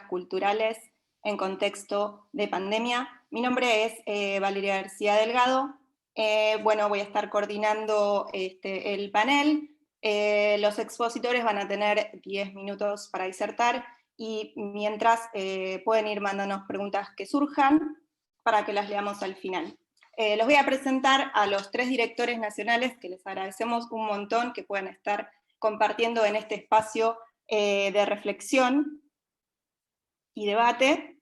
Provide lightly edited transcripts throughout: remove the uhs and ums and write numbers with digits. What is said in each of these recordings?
culturales en contexto de pandemia. Mi nombre es Valeria García Delgado. Bueno, voy a estar coordinando el panel. Los expositores van a tener 10 minutos para disertar y mientras pueden ir mandándonos preguntas que surjan para que las leamos al final. Los voy a presentar a los 3 directores nacionales, que les agradecemos un montón que puedan estar compartiendo en este espacio de reflexión y debate.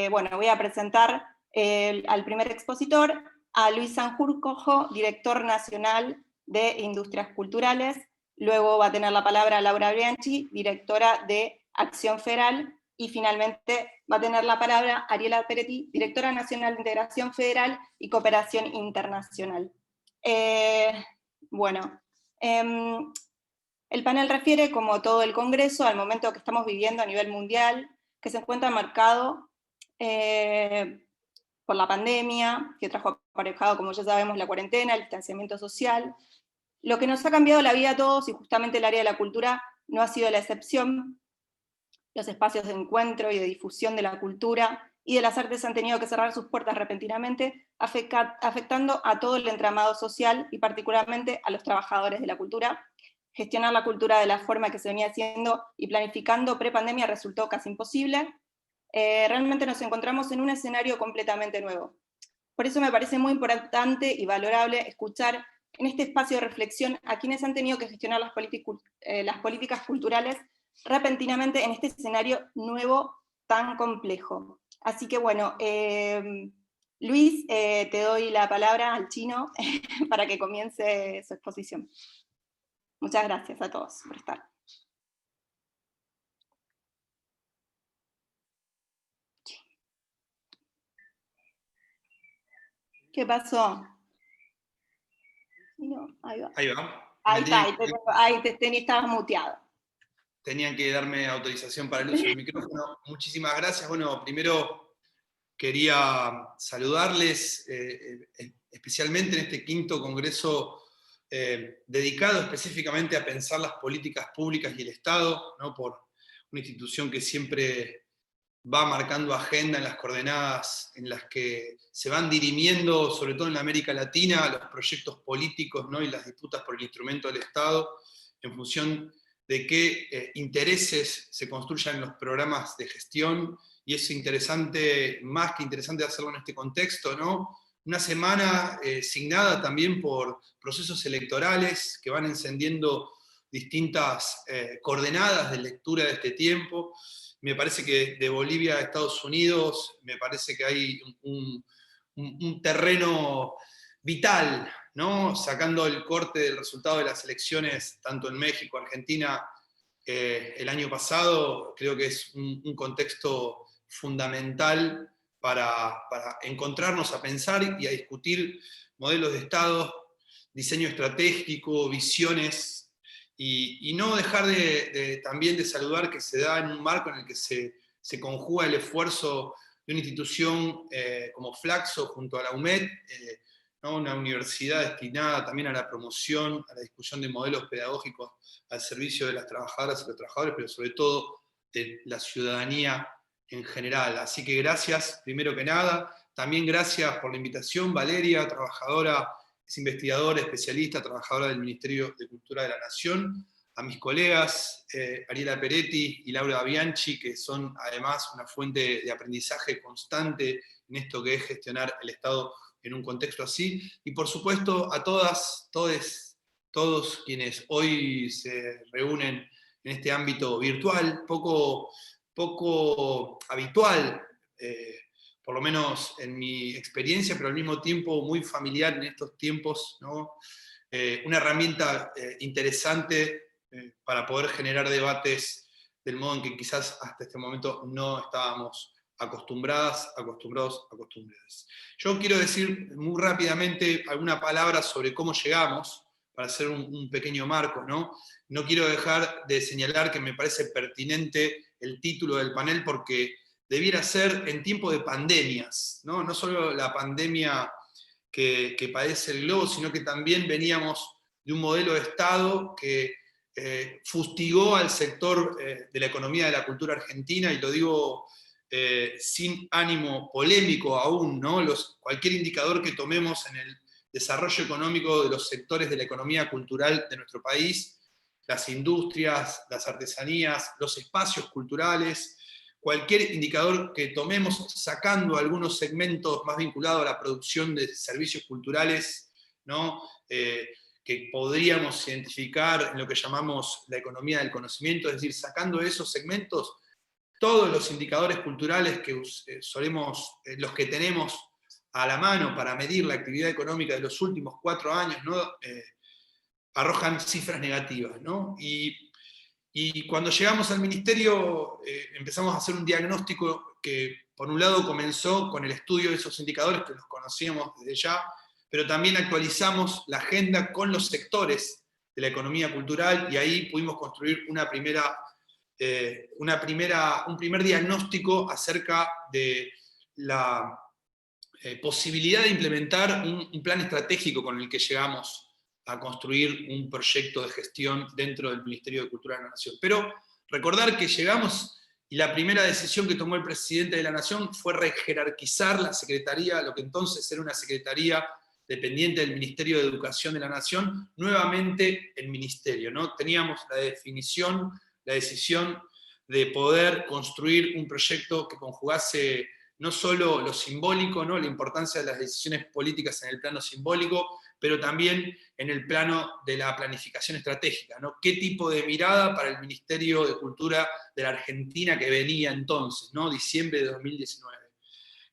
Bueno, voy a presentar al primer expositor, a Luis Sanjurjo, director nacional de Industrias Culturales. Luego va a tener la palabra Laura Bianchi, directora de Acción Federal. Y finalmente va a tener la palabra Ariela Peretti, directora nacional de Integración Federal y Cooperación Internacional. Bueno, el panel refiere, como todo el Congreso, al momento que estamos viviendo a nivel mundial, que se encuentra marcado por la pandemia, que trajo aparejado, como ya sabemos, la cuarentena, el distanciamiento social, lo que nos ha cambiado la vida a todos, y justamente el área de la cultura no ha sido la excepción. Los espacios de encuentro y de difusión de la cultura y de las artes han tenido que cerrar sus puertas repentinamente, afectando a todo el entramado social y particularmente a los trabajadores de la cultura. Gestionar la cultura de la forma que se venía haciendo y planificando pre-pandemia resultó casi imposible. Realmente nos encontramos en un escenario completamente nuevo. Por eso me parece muy importante y valorable escuchar en este espacio de reflexión a quienes han tenido que gestionar las políticas culturales repentinamente en este escenario nuevo tan complejo. Así que bueno, Luis, te doy la palabra al chino para que comience su exposición. Muchas gracias a todos por estar. ¿Qué pasó? No, ahí va. Ahí va. Ahí está, ahí estabas muteado. Tenían que darme autorización para el uso del micrófono. Muchísimas gracias. Bueno, primero quería saludarles, especialmente en este 5º Congreso dedicado específicamente a pensar las políticas públicas y el Estado, ¿no? Por una institución que siempre va marcando agenda en las coordenadas en las que se van dirimiendo, sobre todo en la América Latina, los proyectos políticos, ¿no? Y las disputas por el instrumento del Estado, en función de qué intereses se construyan los programas de gestión, y es interesante, más que interesante hacerlo en este contexto, ¿no? Una semana signada también por procesos electorales que van encendiendo distintas coordenadas de lectura de este tiempo. Me parece que de Bolivia a Estados Unidos, me parece que hay un terreno vital, ¿no? Sacando el corte del resultado de las elecciones, tanto en México, Argentina, el año pasado, creo que es un contexto fundamental para encontrarnos a pensar y a discutir modelos de Estado, diseño estratégico, visiones, y no dejar también de saludar que se da en un marco en el que se conjuga el esfuerzo de una institución como Flaxo junto a la UMED, ¿no? Una universidad destinada también a la promoción, a la discusión de modelos pedagógicos al servicio de las trabajadoras y los trabajadores, pero sobre todo de la ciudadanía en general. Así que gracias, primero que nada. También gracias por la invitación, Valeria, trabajadora, es investigadora, especialista, trabajadora del Ministerio de Cultura de la Nación. A mis colegas, Ariela Peretti y Laura Bianchi, que son además una fuente de aprendizaje constante en esto que es gestionar el Estado en un contexto así. Y por supuesto a todas, todos quienes hoy se reúnen en este ámbito virtual, poco habitual, por lo menos en mi experiencia, pero al mismo tiempo muy familiar en estos tiempos, ¿no? Una herramienta interesante para poder generar debates del modo en que quizás hasta este momento no estábamos acostumbrados. Yo quiero decir muy rápidamente alguna palabra sobre cómo llegamos, para hacer un pequeño marco, ¿no? No quiero dejar de señalar que me parece pertinente el título del panel porque debiera ser en tiempo de pandemias, ¿no? No solo la pandemia que padece el globo, sino que también veníamos de un modelo de Estado que fustigó al sector de la economía de la cultura argentina, y lo digo sin ánimo polémico aún, ¿no? Cualquier indicador que tomemos en el desarrollo económico de los sectores de la economía cultural de nuestro país, las industrias, las artesanías, los espacios culturales, cualquier indicador que tomemos sacando algunos segmentos más vinculados a la producción de servicios culturales, ¿no? Que podríamos identificar en lo que llamamos la economía del conocimiento, es decir, sacando esos segmentos, todos los indicadores culturales que los que tenemos a la mano para medir la actividad económica de los últimos 4 años, ¿no? Arrojan cifras negativas, ¿no? Y cuando llegamos al ministerio empezamos a hacer un diagnóstico que por un lado comenzó con el estudio de esos indicadores que los conocíamos desde ya, pero también actualizamos la agenda con los sectores de la economía cultural, y ahí pudimos construir un primer diagnóstico acerca de la posibilidad de implementar un plan estratégico con el que llegamos a construir un proyecto de gestión dentro del Ministerio de Cultura de la Nación. Pero recordar que llegamos y la primera decisión que tomó el presidente de la Nación fue rejerarquizar la Secretaría, lo que entonces era una Secretaría dependiente del Ministerio de Educación de la Nación, nuevamente el Ministerio, ¿no? Teníamos la decisión de poder construir un proyecto que conjugase no solo lo simbólico, ¿no? La importancia de las decisiones políticas en el plano simbólico, pero también en el plano de la planificación estratégica, ¿no? ¿Qué tipo de mirada para el Ministerio de Cultura de la Argentina que venía entonces, ¿no? Diciembre de 2019.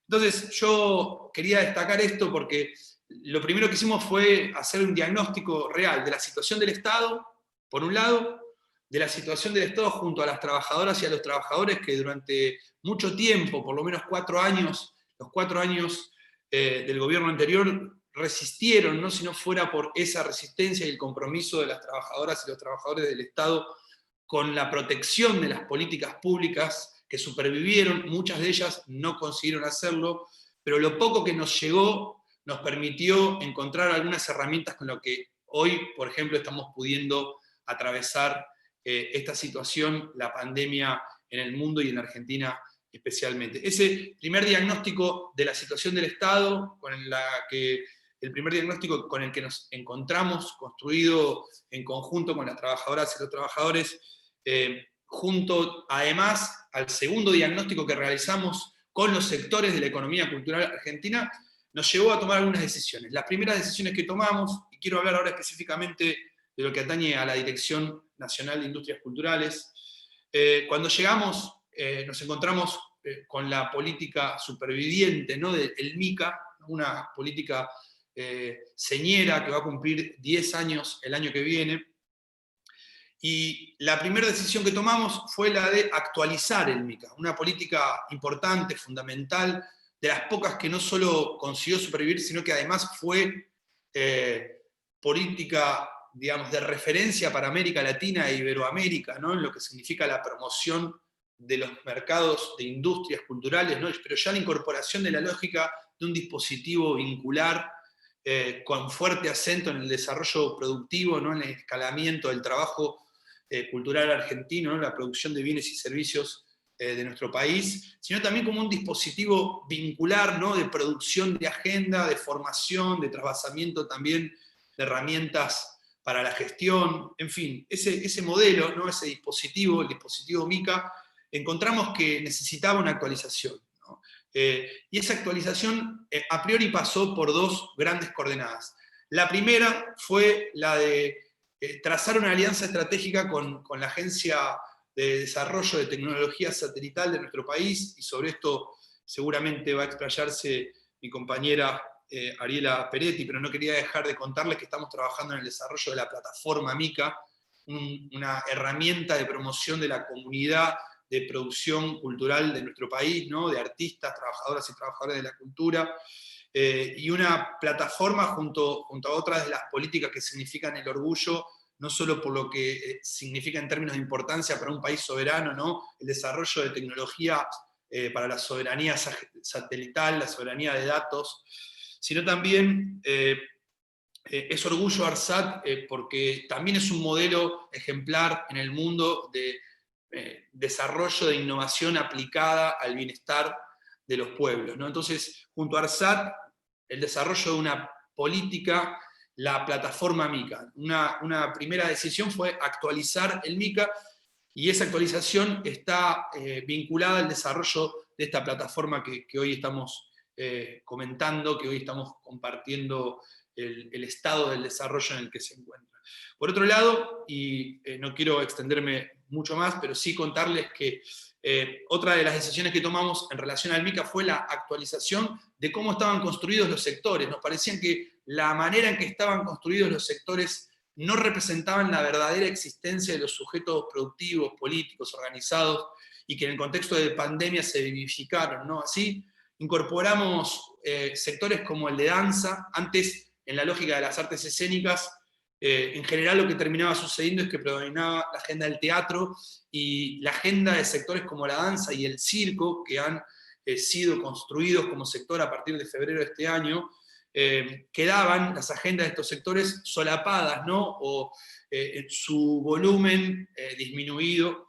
Entonces yo quería destacar esto porque lo primero que hicimos fue hacer un diagnóstico real de la situación del Estado, por un lado, de la situación del Estado junto a las trabajadoras y a los trabajadores que durante mucho tiempo, por lo menos 4 años, los 4 años del gobierno anterior, resistieron, ¿no? Si no fuera por esa resistencia y el compromiso de las trabajadoras y los trabajadores del Estado con la protección de las políticas públicas que supervivieron, muchas de ellas no consiguieron hacerlo, pero lo poco que nos llegó nos permitió encontrar algunas herramientas con lo que hoy, por ejemplo, estamos pudiendo atravesar esta situación, la pandemia en el mundo y en Argentina especialmente. Ese primer diagnóstico de la situación del Estado, el primer diagnóstico con el que nos encontramos, construido en conjunto con las trabajadoras y los trabajadores, junto además al segundo diagnóstico que realizamos con los sectores de la economía cultural argentina, nos llevó a tomar algunas decisiones. Las primeras decisiones que tomamos, y quiero hablar ahora específicamente de lo que atañe a la Dirección Nacional de Industrias Culturales, cuando llegamos nos encontramos con la política superviviente, ¿no? Del MICA, una política señera que va a cumplir 10 años el año que viene. Y la primera decisión que tomamos fue la de actualizar el MICA, una política importante, fundamental, de las pocas que no solo consiguió supervivir, sino que además fue política, digamos, de referencia para América Latina e Iberoamérica, ¿no? En lo que significa la promoción de los mercados de industrias culturales, ¿no? Pero ya la incorporación de la lógica de un dispositivo vincular con fuerte acento en el desarrollo productivo, ¿no? En el escalamiento del trabajo cultural argentino, ¿no? La producción de bienes y servicios de nuestro país, sino también como un dispositivo vincular, ¿no? De producción de agenda, de formación, de trasvasamiento también de herramientas para la gestión, en fin, ese modelo, ¿no? Ese dispositivo, el dispositivo MICA, encontramos que necesitaba una actualización, ¿no? Y esa actualización a priori pasó por 2 grandes coordenadas. La primera fue la de trazar una alianza estratégica con la Agencia de Desarrollo de Tecnología Satelital de nuestro país, y sobre esto seguramente va a explayarse mi compañera Ariela Peretti, pero no quería dejar de contarles que estamos trabajando en el desarrollo de la plataforma MICA, una herramienta de promoción de la comunidad de producción cultural de nuestro país, ¿no? De artistas, trabajadoras y trabajadores de la cultura, y una plataforma junto a otras de las políticas que significan el orgullo, no solo por lo que significa en términos de importancia para un país soberano, ¿no? El desarrollo de tecnología para la soberanía satelital, la soberanía de datos, sino también es orgullo ARSAT porque también es un modelo ejemplar en el mundo de desarrollo de innovación aplicada al bienestar de los pueblos, ¿no? Entonces, junto a ARSAT, el desarrollo de una política, la plataforma MICA. Una primera decisión fue actualizar el MICA, y esa actualización está vinculada al desarrollo de esta plataforma que hoy estamos comentando, que hoy estamos compartiendo el estado del desarrollo en el que se encuentra. Por otro lado, y no quiero extenderme mucho más, pero sí contarles que otra de las decisiones que tomamos en relación al MICA fue la actualización de cómo estaban construidos los sectores. Nos parecían que la manera en que estaban construidos los sectores no representaban la verdadera existencia de los sujetos productivos, políticos, organizados, y que en el contexto de pandemia se vivificaron, ¿no? Así incorporamos sectores como el de danza. Antes, en la lógica de las artes escénicas, en general lo que terminaba sucediendo es que predominaba la agenda del teatro, y la agenda de sectores como la danza y el circo, que han sido construidos como sector a partir de febrero de este año, quedaban las agendas de estos sectores solapadas, ¿no? O su volumen disminuido.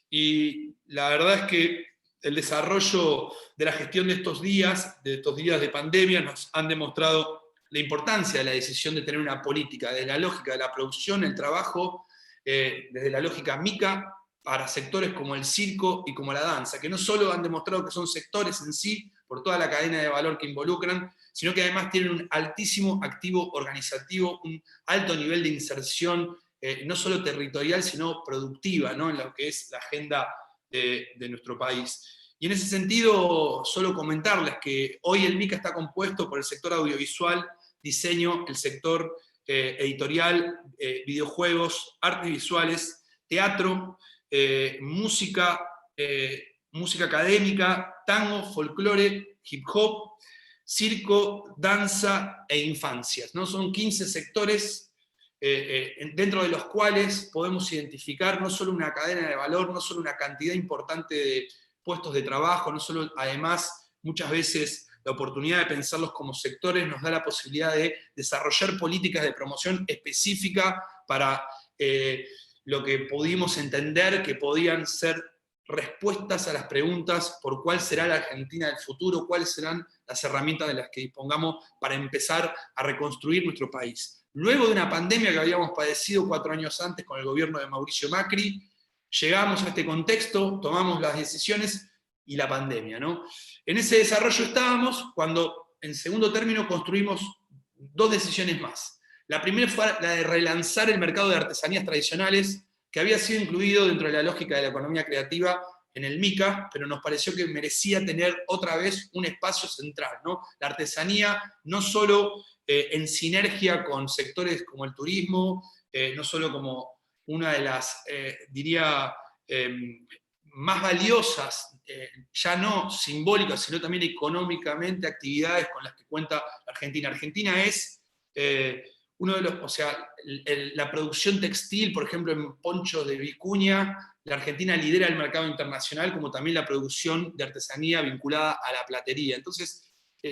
Y la verdad es que el desarrollo de la gestión de estos días de pandemia, nos han demostrado la importancia de la decisión de tener una política, de la lógica de la producción, el trabajo, desde la lógica MICA, para sectores como el circo y como la danza, que no solo han demostrado que son sectores en sí, por toda la cadena de valor que involucran, sino que además tienen un altísimo activo organizativo, un alto nivel de inserción, no solo territorial, sino productiva, ¿no? En lo que es la agenda de nuestro país. Y en ese sentido, solo comentarles que hoy el MICA está compuesto por el sector audiovisual, diseño, el sector editorial, videojuegos, artes visuales, teatro, música, música académica, tango, folclore, hip hop, circo, danza e infancias, ¿no? Son 15 sectores dentro de los cuales podemos identificar no solo una cadena de valor, no solo una cantidad importante de puestos de trabajo, no solo, además, muchas veces la oportunidad de pensarlos como sectores nos da la posibilidad de desarrollar políticas de promoción específica para lo que pudimos entender que podían ser respuestas a las preguntas por cuál será la Argentina del futuro, cuáles serán las herramientas de las que dispongamos para empezar a reconstruir nuestro país. Luego de una pandemia que habíamos padecido 4 años antes con el gobierno de Mauricio Macri, llegamos a este contexto, tomamos las decisiones y la pandemia, ¿no? En ese desarrollo estábamos cuando, en segundo término, construimos 2 decisiones más. La primera fue la de relanzar el mercado de artesanías tradicionales, que había sido incluido dentro de la lógica de la economía creativa en el MICA, pero nos pareció que merecía tener otra vez un espacio central, ¿no? La artesanía, no solo en sinergia con sectores como el turismo, no solo como una de las, diría, más valiosas, ya no simbólicas, sino también económicamente, actividades con las que cuenta la Argentina. Argentina es uno de los, o sea, la producción textil, por ejemplo, en ponchos de vicuña, la Argentina lidera el mercado internacional, como también la producción de artesanía vinculada a la platería. Entonces,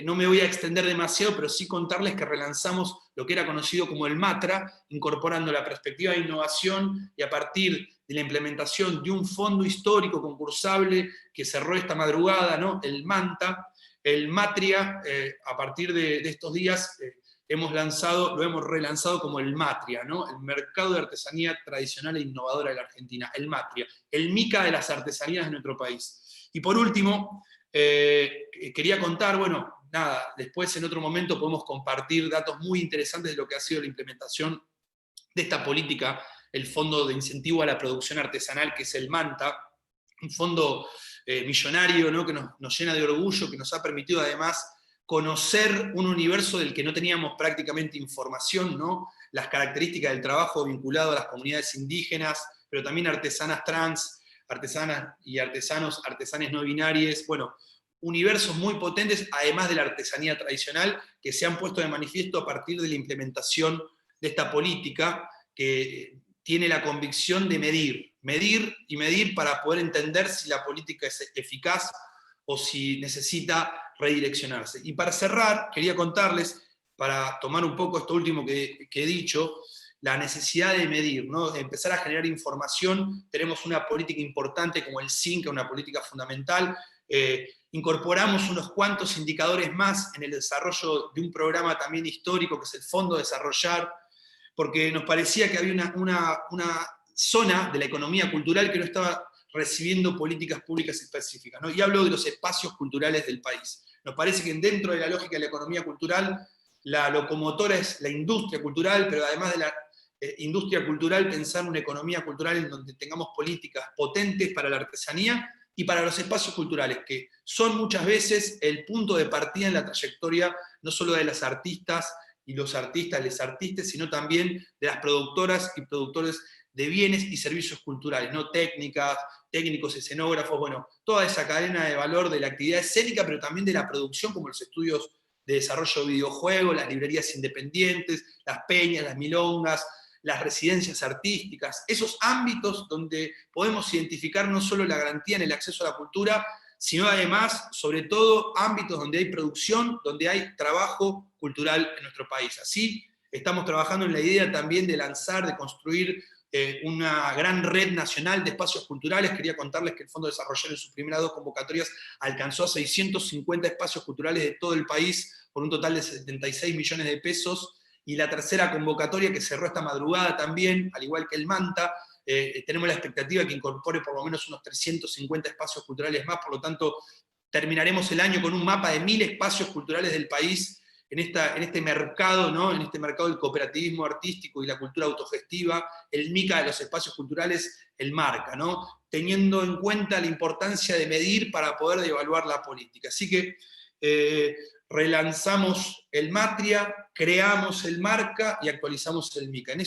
no me voy a extender demasiado, pero sí contarles que relanzamos lo que era conocido como el MATRA, incorporando la perspectiva de innovación, y a partir de la implementación de un fondo histórico concursable que cerró esta madrugada, ¿no? El MANTA, el MATRIA, a partir de estos días, lo hemos relanzado como el MATRIA, ¿no? El Mercado de Artesanía Tradicional e Innovadora de la Argentina, el MATRIA, el MICA de las artesanías de nuestro país. Y por último, quería contar, bueno, nada, después en otro momento podemos compartir datos muy interesantes de lo que ha sido la implementación de esta política, el Fondo de Incentivo a la Producción Artesanal, que es el MANTA, un fondo millonario, ¿no? Que nos llena de orgullo, que nos ha permitido además conocer un universo del que no teníamos prácticamente información, ¿no? Las características del trabajo vinculado a las comunidades indígenas, pero también artesanas trans, artesanas y artesanos, artesanes no binarias, bueno, universos muy potentes, además de la artesanía tradicional, que se han puesto de manifiesto a partir de la implementación de esta política, que tiene la convicción de medir y medir para poder entender si la política es eficaz o si necesita redireccionarse. Y para cerrar, quería contarles para tomar un poco esto último que he dicho, la necesidad de medir, ¿no? De empezar a generar información. Tenemos una política importante como el CINCA, una política fundamental. Incorporamos unos cuantos indicadores más en el desarrollo de un programa también histórico, que es el Fondo Desarrollar, porque nos parecía que había una zona de la economía cultural que no estaba recibiendo políticas públicas específicas, ¿no? Y hablo de los espacios culturales del país. Nos parece que dentro de la lógica de la economía cultural, la locomotora es la industria cultural, pero además de la industria cultural, pensar una economía cultural en donde tengamos políticas potentes para la artesanía y para los espacios culturales, que son muchas veces el punto de partida en la trayectoria no solo de las artistas y los artistas, les artistas, sino también de las productoras y productores de bienes y servicios culturales, ¿no? Técnicas, técnicos, escenógrafos, bueno, toda esa cadena de valor de la actividad escénica, pero también de la producción, como los estudios de desarrollo de videojuegos, las librerías independientes, las peñas, las milongas, las residencias artísticas, esos ámbitos donde podemos identificar no solo la garantía en el acceso a la cultura, sino además, sobre todo, ámbitos donde hay producción, donde hay trabajo cultural en nuestro país. Así, estamos trabajando en la idea también de lanzar, de construir una gran red nacional de espacios culturales. Quería contarles que el Fondo Desarrollar en sus primeras 2 convocatorias alcanzó a 650 espacios culturales de todo el país por un total de 76 millones de pesos, y la tercera convocatoria que cerró esta madrugada también, al igual que el Manta, tenemos la expectativa de que incorpore por lo menos unos 350 espacios culturales más, por lo tanto terminaremos el año con un mapa de 1000 espacios culturales del país en este mercado, ¿no? En este mercado del cooperativismo artístico y la cultura autogestiva, el MICA de los espacios culturales, el marca, ¿no? Teniendo en cuenta la importancia de medir para poder evaluar la política. Así que relanzamos el Matria, creamos el marca y actualizamos el MICA. En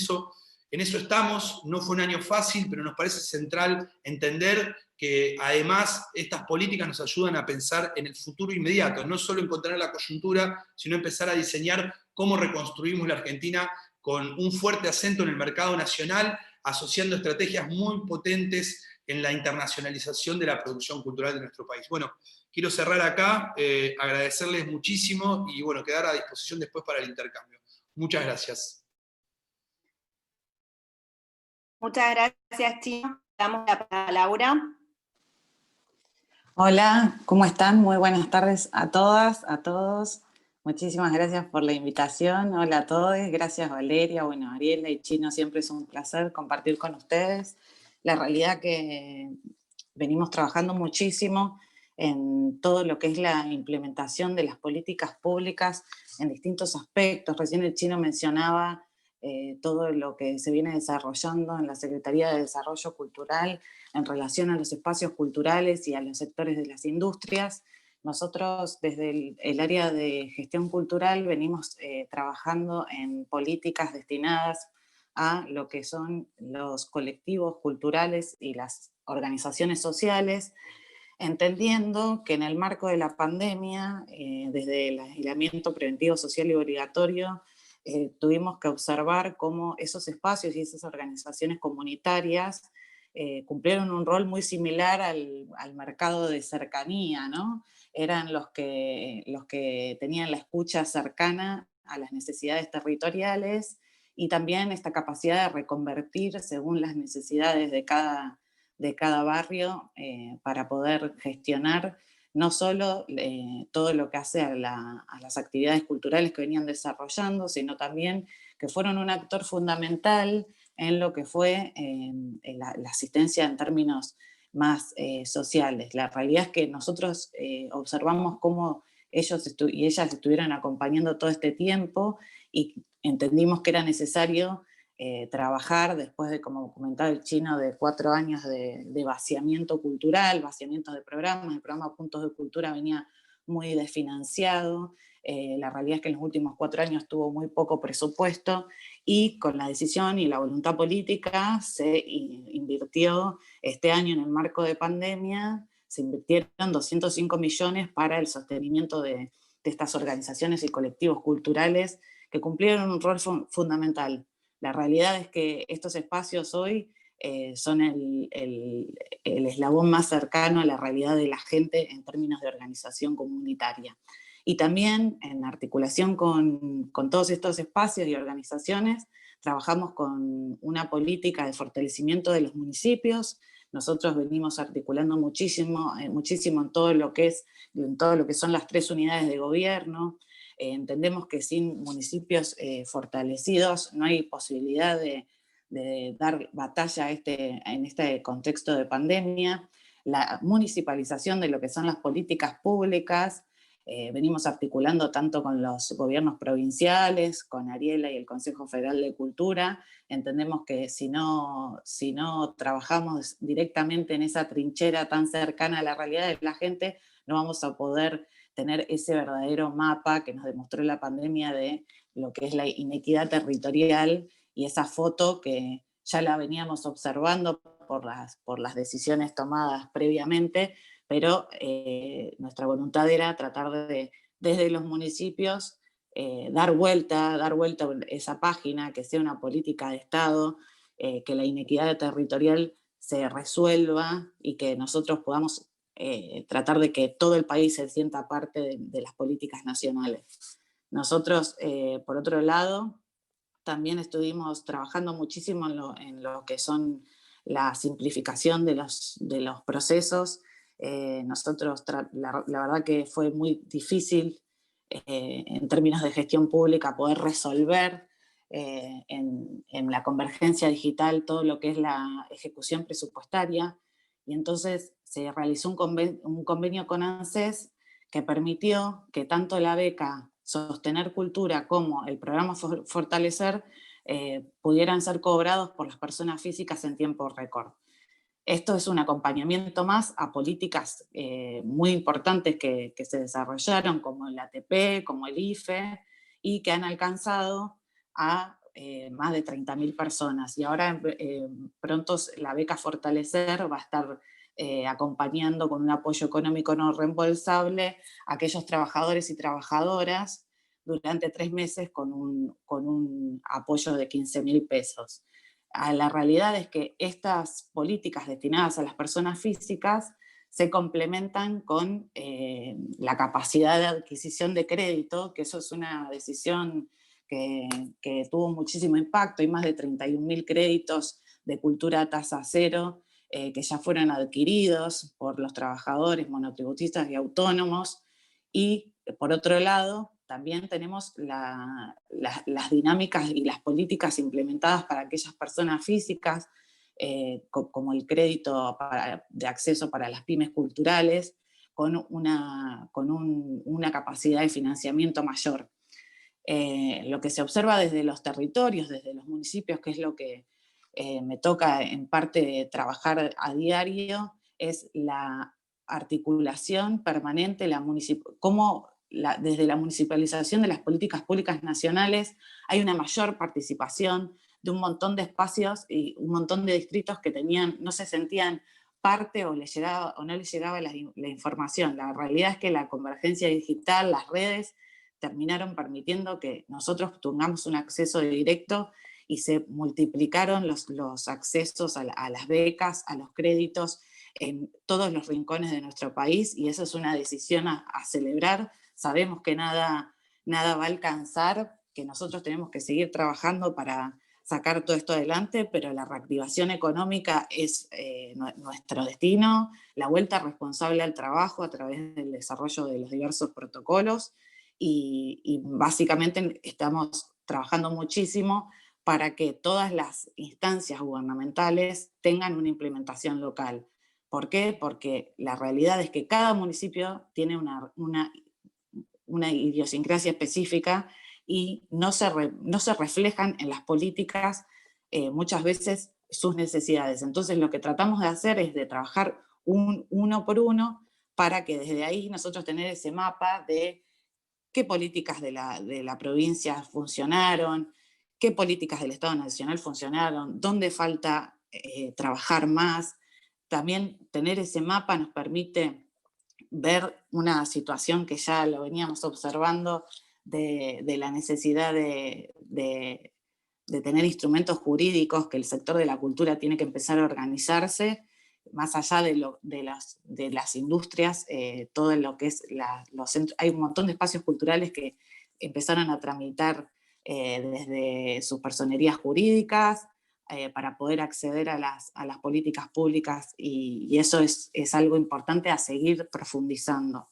eso estamos. No fue un año fácil, pero nos parece central entender que además estas políticas nos ayudan a pensar en el futuro inmediato, no solo encontrar la coyuntura, sino empezar a diseñar cómo reconstruimos la Argentina con un fuerte acento en el mercado nacional, asociando estrategias muy potentes en la internacionalización de la producción cultural de nuestro país. Bueno, quiero cerrar acá, agradecerles muchísimo y bueno, quedar a disposición después para el intercambio. Muchas gracias. Muchas gracias, Chino. Damos la palabra a Laura. Hola, ¿cómo están? Muy buenas tardes a todas, a todos. Muchísimas gracias por la invitación. Hola a todos. Gracias, Valeria, bueno, Ariela y Chino. Siempre es un placer compartir con ustedes. La realidad que venimos trabajando muchísimo en todo lo que es la implementación de las políticas públicas en distintos aspectos. Recién el Chino mencionaba todo lo que se viene desarrollando en la Secretaría de Desarrollo Cultural en relación a los espacios culturales y a los sectores de las industrias. Nosotros desde el área de gestión cultural venimos trabajando en políticas destinadas a lo que son los colectivos culturales y las organizaciones sociales, entendiendo que en el marco de la pandemia, desde el aislamiento preventivo social y obligatorio, tuvimos que observar cómo esos espacios y esas organizaciones comunitarias cumplieron un rol muy similar al mercado de cercanía, ¿no? Eran los que tenían la escucha cercana a las necesidades territoriales y también esta capacidad de reconvertir según las necesidades de cada barrio para poder gestionar no solo todo lo que hace a las actividades culturales que venían desarrollando, sino también que fueron un actor fundamental en lo que fue la asistencia en términos más sociales. La realidad es que nosotros observamos cómo ellos y ellas estuvieron acompañando todo este tiempo y entendimos que era necesario trabajar después de, como comentaba el Chino, de 4 años de vaciamiento cultural, vaciamientos de programas. El programa Puntos de Cultura venía muy desfinanciado. La realidad es que en los últimos 4 años tuvo muy poco presupuesto y con la decisión y la voluntad política se invirtió este año en el marco de pandemia, se invirtieron 205 millones para el sostenimiento de estas organizaciones y colectivos culturales que cumplieron un rol fundamental. La realidad es que estos espacios hoy son el eslabón más cercano a la realidad de la gente en términos de organización comunitaria. Y también en articulación con todos estos espacios y organizaciones, trabajamos con una política de fortalecimiento de los municipios. Nosotros venimos articulando muchísimo, muchísimo en todo lo que son las 3 unidades de gobierno. Entendemos que sin municipios fortalecidos no hay posibilidad de dar batalla en este contexto de pandemia. La municipalización de lo que son las políticas públicas, venimos articulando tanto con los gobiernos provinciales, con Ariela y el Consejo Federal de Cultura. Entendemos que si no trabajamos directamente en esa trinchera tan cercana a la realidad de la gente, no vamos a poder tener ese verdadero mapa que nos demostró la pandemia de lo que es la inequidad territorial, y esa foto que ya la veníamos observando por las decisiones tomadas previamente, pero nuestra voluntad era tratar desde los municipios, dar vuelta esa página, que sea una política de Estado, que la inequidad territorial se resuelva y que nosotros podamos tratar de que todo el país se sienta parte de las políticas nacionales. Nosotros, por otro lado, también estuvimos trabajando muchísimo en lo que son la simplificación de los procesos. Nosotros, la verdad que fue muy difícil en términos de gestión pública poder resolver en la convergencia digital todo lo que es la ejecución presupuestaria, y entonces se realizó un convenio con ANSES que permitió que tanto la beca Sostener Cultura como el programa Fortalecer pudieran ser cobrados por las personas físicas en tiempo récord. Esto es un acompañamiento más a políticas muy importantes que se desarrollaron, como el ATP, como el IFE, y que han alcanzado a más de 30.000 personas. Y ahora pronto la beca Fortalecer va a estar acompañando con un apoyo económico no reembolsable a aquellos trabajadores y trabajadoras durante 3 meses con un apoyo de 15.000 pesos. La realidad es que estas políticas destinadas a las personas físicas se complementan con la capacidad de adquisición de crédito, que eso es una decisión que tuvo muchísimo impacto. Hay más de 31.000 créditos de cultura a tasa cero que ya fueron adquiridos por los trabajadores monotributistas y autónomos. Y por otro lado, también tenemos las dinámicas y las políticas implementadas para aquellas personas físicas, como el crédito de acceso para las pymes culturales, con una capacidad de financiamiento mayor. Lo que se observa desde los territorios, desde los municipios, que es lo que me toca en parte trabajar a diario, es la articulación permanente, cómo desde la municipalización de las políticas públicas nacionales hay una mayor participación de un montón de espacios y un montón de distritos que no se sentían parte o no les llegaba la información. La realidad es que la convergencia digital, las redes, terminaron permitiendo que nosotros tengamos un acceso directo y se multiplicaron los accesos a las becas, a los créditos en todos los rincones de nuestro país, y eso es una decisión a celebrar. Sabemos que nada va a alcanzar, que nosotros tenemos que seguir trabajando para sacar todo esto adelante, pero la reactivación económica es nuestro destino, la vuelta responsable al trabajo a través del desarrollo de los diversos protocolos, y básicamente estamos trabajando muchísimo para que todas las instancias gubernamentales tengan una implementación local. ¿Por qué? Porque la realidad es que cada municipio tiene una idiosincrasia específica y no se reflejan en las políticas muchas veces sus necesidades. Entonces lo que tratamos de hacer es de trabajar uno por uno para que desde ahí nosotros tener ese mapa de qué políticas de la provincia funcionaron, qué políticas del Estado Nacional funcionaron, dónde falta trabajar más. También tener ese mapa nos permite ver una situación que ya lo veníamos observando de la necesidad de tener instrumentos jurídicos, que el sector de la cultura tiene que empezar a organizarse más allá de las industrias, todo lo que es los centros, hay un montón de espacios culturales que empezaron a tramitar desde sus personerías jurídicas para poder acceder a las políticas públicas, y eso es algo importante a seguir profundizando.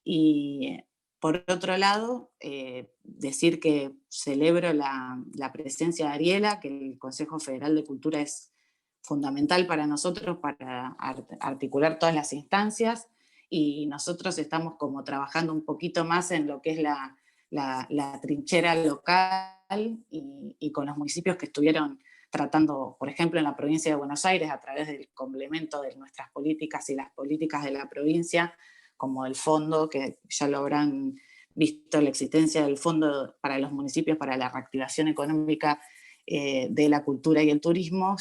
Y por otro lado, decir que celebro la presencia de Ariela, que el Consejo Federal de Cultura es fundamental para nosotros para articular todas las instancias, y nosotros estamos como trabajando un poquito más en lo que es la trinchera local y con los municipios que estuvieron tratando, por ejemplo, en la provincia de Buenos Aires, a través del complemento de nuestras políticas y las políticas de la provincia, como el fondo, que ya lo habrán visto, la existencia del Fondo para los Municipios para la Reactivación Económica de la Cultura y el Turismo.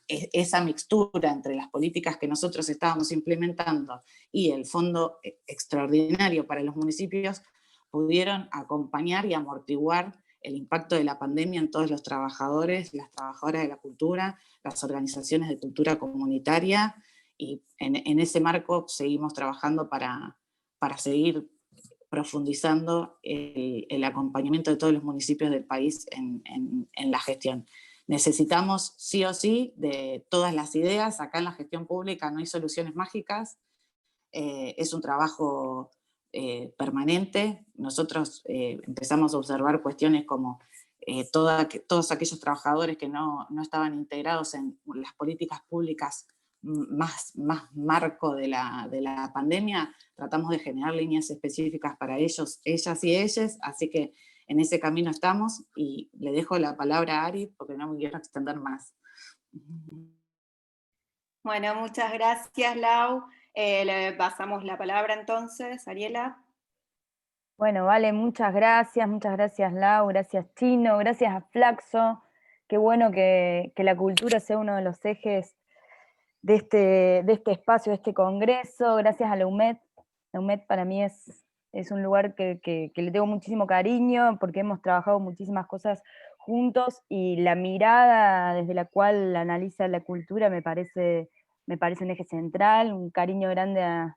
Esa mixtura entre las políticas que nosotros estábamos implementando y el Fondo Extraordinario para los Municipios pudieron acompañar y amortiguar el impacto de la pandemia en todos los trabajadores, las trabajadoras de la cultura, las organizaciones de cultura comunitaria, y en ese marco seguimos trabajando para seguir profundizando el acompañamiento de todos los municipios del país en la gestión. Necesitamos sí o sí de todas las ideas. Acá en la gestión pública no hay soluciones mágicas, es un trabajo permanente. Nosotros empezamos a observar cuestiones como todos aquellos trabajadores que no estaban integrados en las políticas públicas más marco de la pandemia. Tratamos de generar líneas específicas para ellos, ellas y ellas, así que en ese camino estamos, y le dejo la palabra a Ari porque no me quiero extender más. Bueno, muchas gracias, Lau. Le pasamos la palabra entonces, Ariela. Bueno, vale, muchas gracias Lau, gracias Chino, gracias a Flaxo. Qué bueno que la cultura sea uno de los ejes de este espacio, de este congreso. Gracias a la UMED. La UMED para mí es un lugar que le tengo muchísimo cariño, porque hemos trabajado muchísimas cosas juntos, y la mirada desde la cual analiza la cultura me parece un eje central. Un cariño grande a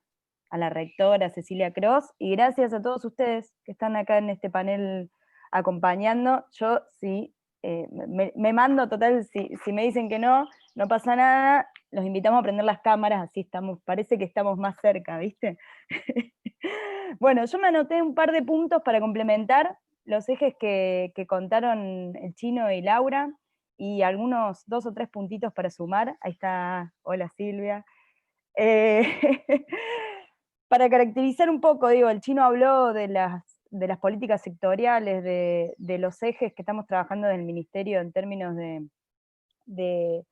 la rectora Cecilia Cross, y gracias a todos ustedes que están acá en este panel acompañando. Yo sí, me mando total, si me dicen que no pasa nada, los invitamos a prender las cámaras, así parece que estamos más cerca, ¿viste? Bueno, yo me anoté un par de puntos para complementar los ejes que contaron el Chino y Laura, y algunos 2 o 3 puntitos para sumar. Ahí está, hola Silvia. Para caracterizar un poco, el Chino habló de las políticas sectoriales, de los ejes que estamos trabajando desde el Ministerio en términos de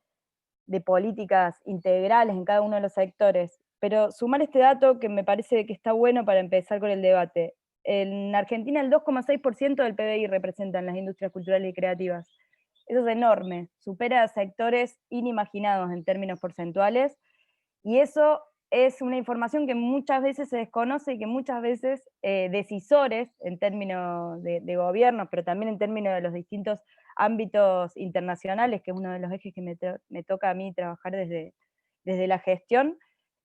políticas integrales en cada uno de los sectores. Pero sumar este dato que me parece que está bueno para empezar con el debate. En Argentina el 2,6% del PBI representan las industrias culturales y creativas. Eso es enorme, supera a sectores inimaginados en términos porcentuales, y eso es una información que muchas veces se desconoce, y que muchas veces decisores en términos de gobierno, pero también en términos de los distintos ámbitos internacionales, que es uno de los ejes que me toca a mí trabajar desde la gestión,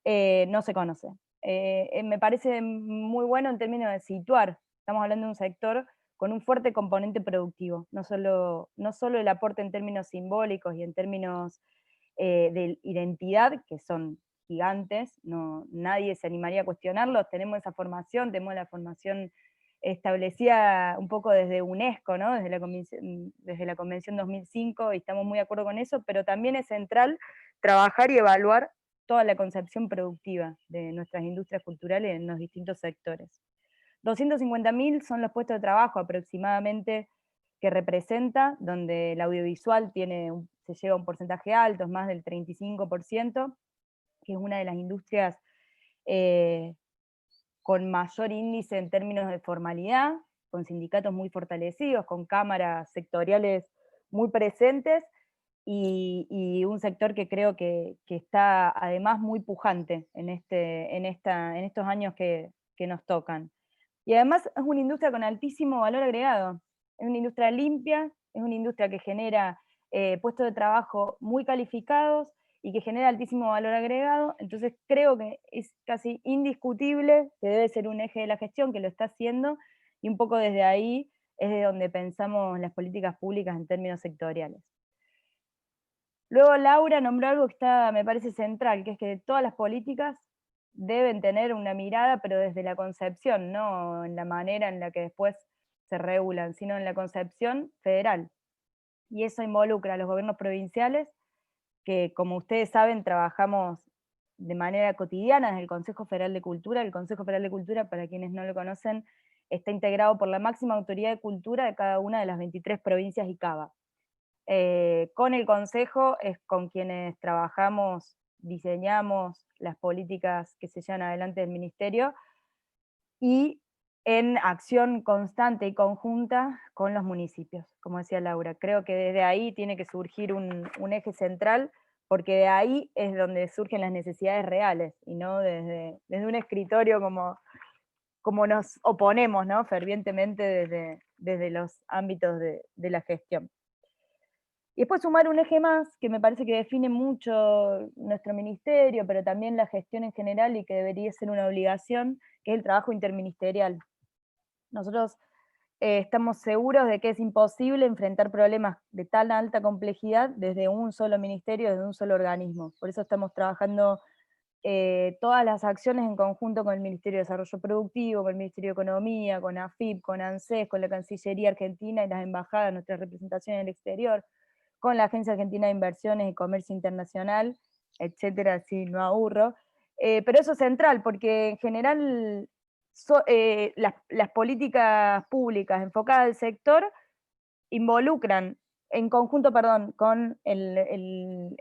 no se conoce. Me parece muy bueno en términos de situar. Estamos hablando de un sector con un fuerte componente productivo, no solo el aporte en términos simbólicos y en términos de identidad, que son gigantes, nadie se animaría a cuestionarlos. Tenemos esa formación, tenemos la formación establecida un poco desde UNESCO, ¿no? desde la Convención 2005, y estamos muy de acuerdo con eso, pero también es central trabajar y evaluar toda la concepción productiva de nuestras industrias culturales en los distintos sectores. 250.000 son los puestos de trabajo aproximadamente que representa, donde el audiovisual se lleva a un porcentaje alto, es más del 35%, que es una de las industrias con mayor índice en términos de formalidad, con sindicatos muy fortalecidos, con cámaras sectoriales muy presentes, y un sector que creo que está además muy pujante en estos años que nos tocan. Y además es una industria con altísimo valor agregado, es una industria limpia, es una industria que genera puestos de trabajo muy calificados, y que genera altísimo valor agregado. Entonces creo que es casi indiscutible que debe ser un eje de la gestión, que lo está haciendo, y un poco desde ahí es de donde pensamos las políticas públicas en términos sectoriales. Luego Laura nombró algo que está, me parece central, que es que todas las políticas deben tener una mirada, pero desde la concepción, no en la manera en la que después se regulan, sino en la concepción federal. Y eso involucra a los gobiernos provinciales, que como ustedes saben trabajamos de manera cotidiana desde el Consejo Federal de Cultura. El Consejo Federal de Cultura, para quienes no lo conocen, está integrado por la máxima autoridad de cultura de cada una de las 23 provincias y CABA. Con el Consejo es con quienes trabajamos, diseñamos las políticas que se llevan adelante del Ministerio, y en acción constante y conjunta con los municipios, como decía Laura. Creo que desde ahí tiene que surgir un eje central, porque de ahí es donde surgen las necesidades reales, y no desde un escritorio como nos oponemos, ¿no?, fervientemente desde los ámbitos de la gestión. Y después sumar un eje más, que me parece que define mucho nuestro ministerio, pero también la gestión en general, y que debería ser una obligación, que es el trabajo interministerial. Nosotros estamos seguros de que es imposible enfrentar problemas de tan alta complejidad desde un solo ministerio, desde un solo organismo. Por eso estamos trabajando todas las acciones en conjunto con el Ministerio de Desarrollo Productivo, con el Ministerio de Economía, con AFIP, con ANSES, con la Cancillería Argentina y las embajadas, nuestras representaciones en el exterior, con la Agencia Argentina de Inversiones y Comercio Internacional, etcétera, si no aburro. Pero eso es central, porque en general las políticas públicas enfocadas al sector involucran, en conjunto, perdón, con el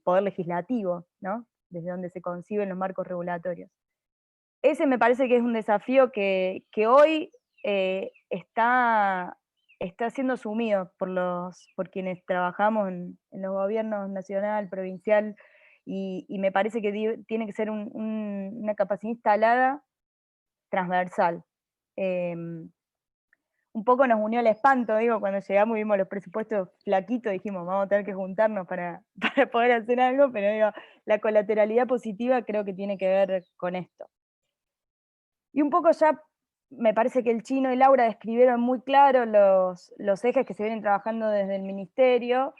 Poder Legislativo, ¿no?, desde donde se conciben los marcos regulatorios. Ese me parece que es un desafío que hoy está siendo asumido por quienes trabajamos en los gobiernos nacional, provincial, y me parece que tiene que ser una capacidad instalada transversal. Un poco nos unió el espanto, digo, cuando llegamos y vimos los presupuestos flaquitos, dijimos, vamos a tener que juntarnos para poder hacer algo, pero digo, la colateralidad positiva creo que tiene que ver con esto. Y un poco ya me parece que el Chino y Laura describieron muy claro los ejes que se vienen trabajando desde el ministerio.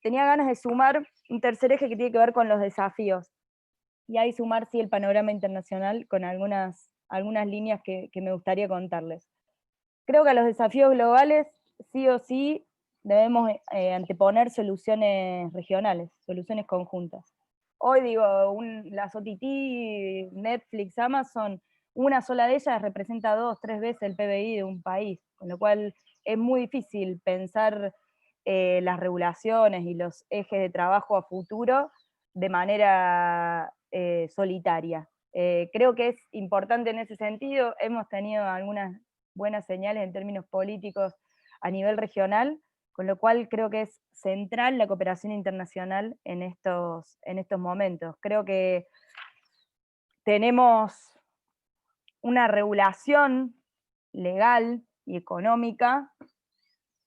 Tenía ganas de sumar un tercer eje que tiene que ver con los desafíos. Y ahí sumar, sí, el panorama internacional con algunas líneas que me gustaría contarles. Creo que a los desafíos globales, sí o sí, debemos anteponer soluciones regionales, soluciones conjuntas. Hoy digo, las OTT, Netflix, Amazon, una sola de ellas representa 2 o 3 veces el PBI de un país, con lo cual es muy difícil pensar las regulaciones y los ejes de trabajo a futuro de manera solitaria. Creo que es importante en ese sentido. Hemos tenido algunas buenas señales en términos políticos a nivel regional, con lo cual creo que es central la cooperación internacional en estos momentos. Creo que tenemos una regulación legal y económica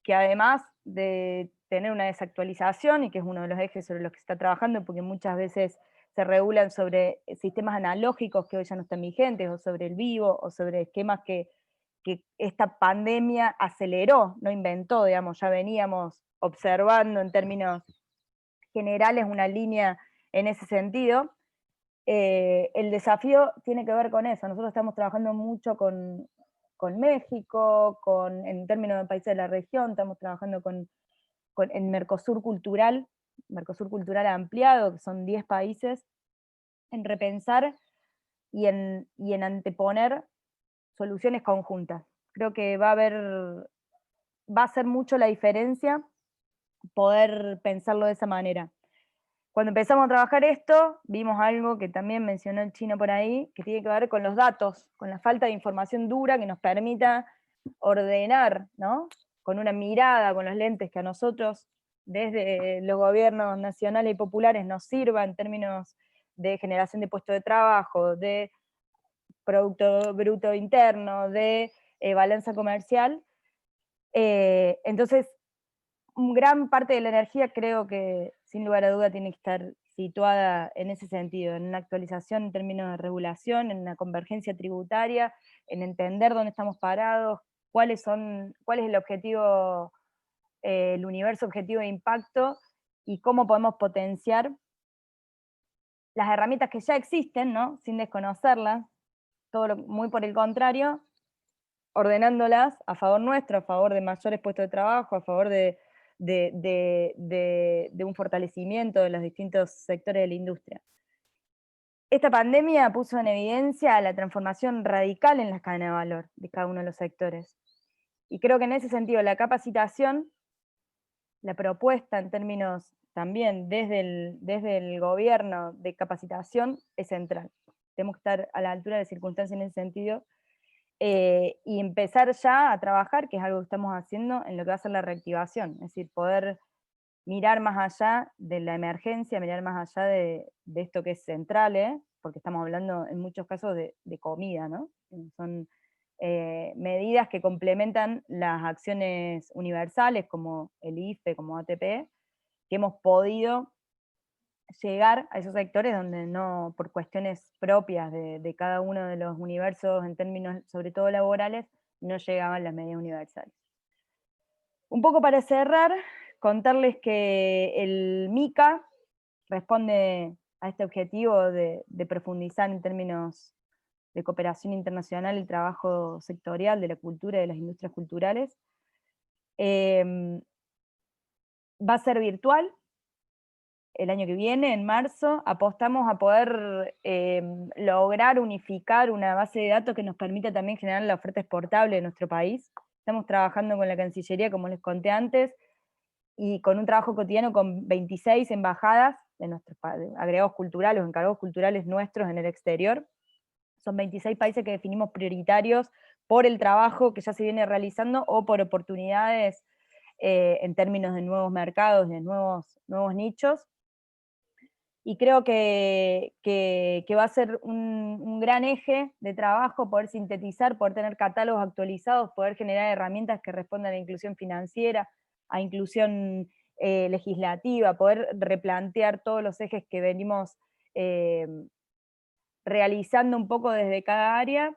que, además de tener una desactualización, y que es uno de los ejes sobre los que se está trabajando, porque muchas veces se regulan sobre sistemas analógicos que hoy ya no están vigentes, o sobre el vivo, o sobre esquemas que esta pandemia aceleró, no inventó, digamos, ya veníamos observando en términos generales una línea en ese sentido. El desafío tiene que ver con eso. Nosotros estamos trabajando mucho con México, en términos de países de la región, estamos trabajando en Mercosur Cultural ampliado, que son 10 países, en repensar y en anteponer soluciones conjuntas. Creo que va a ser mucho la diferencia poder pensarlo de esa manera. Cuando empezamos a trabajar esto, vimos algo que también mencionó el Chino por ahí, que tiene que ver con los datos, con la falta de información dura que nos permita ordenar, ¿no?, con una mirada, con los lentes que a nosotros, desde los gobiernos nacionales y populares, nos sirva en términos de generación de puestos de trabajo, de Producto Bruto Interno, de balanza comercial. Entonces, gran parte de la energía creo que, sin lugar a duda, tiene que estar situada en ese sentido, en una actualización en términos de regulación, en una convergencia tributaria, en entender dónde estamos parados, cuál es el objetivo, el universo objetivo de impacto, y cómo podemos potenciar las herramientas que ya existen, ¿no? Sin desconocerlas, muy por el contrario, ordenándolas a favor nuestro, a favor de mayores puestos de trabajo, a favor de un fortalecimiento de los distintos sectores de la industria. Esta pandemia puso en evidencia la transformación radical en las cadenas de valor de cada uno de los sectores. Y creo que en ese sentido la capacitación, la propuesta en términos también desde el gobierno de capacitación es central. Tenemos que estar a la altura de las circunstancias en ese sentido, y empezar ya a trabajar, que es algo que estamos haciendo, en lo que va a ser la reactivación, es decir, poder mirar más allá de la emergencia, mirar más allá de esto que es central, porque estamos hablando en muchos casos de comida, ¿no? Son medidas que complementan las acciones universales como el IFE, como ATP, que hemos podido llegar a esos sectores donde no, por cuestiones propias de cada uno de los universos, en términos sobre todo laborales, no llegaban las medidas universales. Un poco para cerrar, contarles que el MICA responde a este objetivo de profundizar en términos de cooperación internacional el trabajo sectorial de la cultura y de las industrias culturales. Va a ser virtual el año que viene, en marzo. Apostamos a poder lograr unificar una base de datos que nos permita también generar la oferta exportable de nuestro país. Estamos trabajando con la Cancillería, como les conté antes, y con un trabajo cotidiano con 26 embajadas de nuestros agregados culturales o encargados culturales nuestros en el exterior. Son 26 países que definimos prioritarios por el trabajo que ya se viene realizando o por oportunidades en términos de nuevos mercados, de nuevos nichos. Y creo que va a ser un gran eje de trabajo poder sintetizar, poder tener catálogos actualizados, poder generar herramientas que respondan a la inclusión financiera, a inclusión legislativa, poder replantear todos los ejes que venimos realizando un poco desde cada área.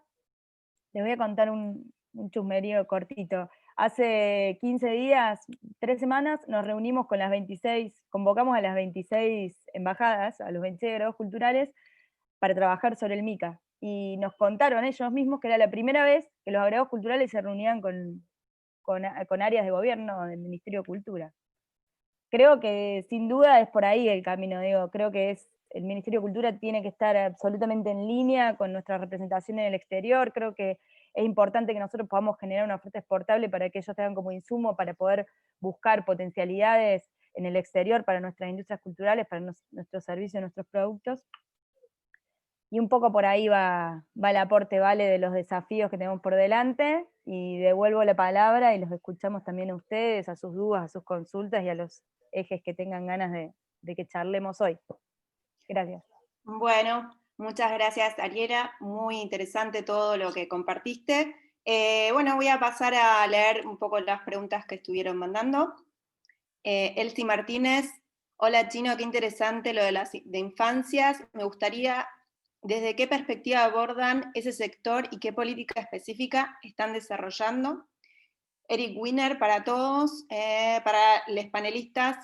Les voy a contar un chusmerío cortito. Hace 15 días, 3 semanas, nos reunimos con las 26, convocamos a las 26 embajadas, a los 26 agregados culturales, para trabajar sobre el MICA. Y nos contaron ellos mismos que era la primera vez que los agregados culturales se reunían con áreas de gobierno del Ministerio de Cultura. Creo que sin duda es por ahí el camino, digo, creo que el Ministerio de Cultura tiene que estar absolutamente en línea con nuestra representación en el exterior. Creo que es importante que nosotros podamos generar una oferta exportable para que ellos tengan como insumo, para poder buscar potencialidades en el exterior para nuestras industrias culturales, para nuestros servicios, nuestros productos. Y un poco por ahí va el aporte, Vale, de los desafíos que tenemos por delante, y devuelvo la palabra y los escuchamos también a ustedes, a sus dudas, a sus consultas y a los ejes que tengan ganas de que charlemos hoy. Gracias. Bueno, muchas gracias, Ariela, muy interesante todo lo que compartiste. Bueno, voy a pasar a leer un poco las preguntas que estuvieron mandando. Elsie Martínez: hola Chino, qué interesante lo de infancias. Me gustaría, ¿desde qué perspectiva abordan ese sector y qué política específica están desarrollando? Eric Wiener, para todos, para los panelistas: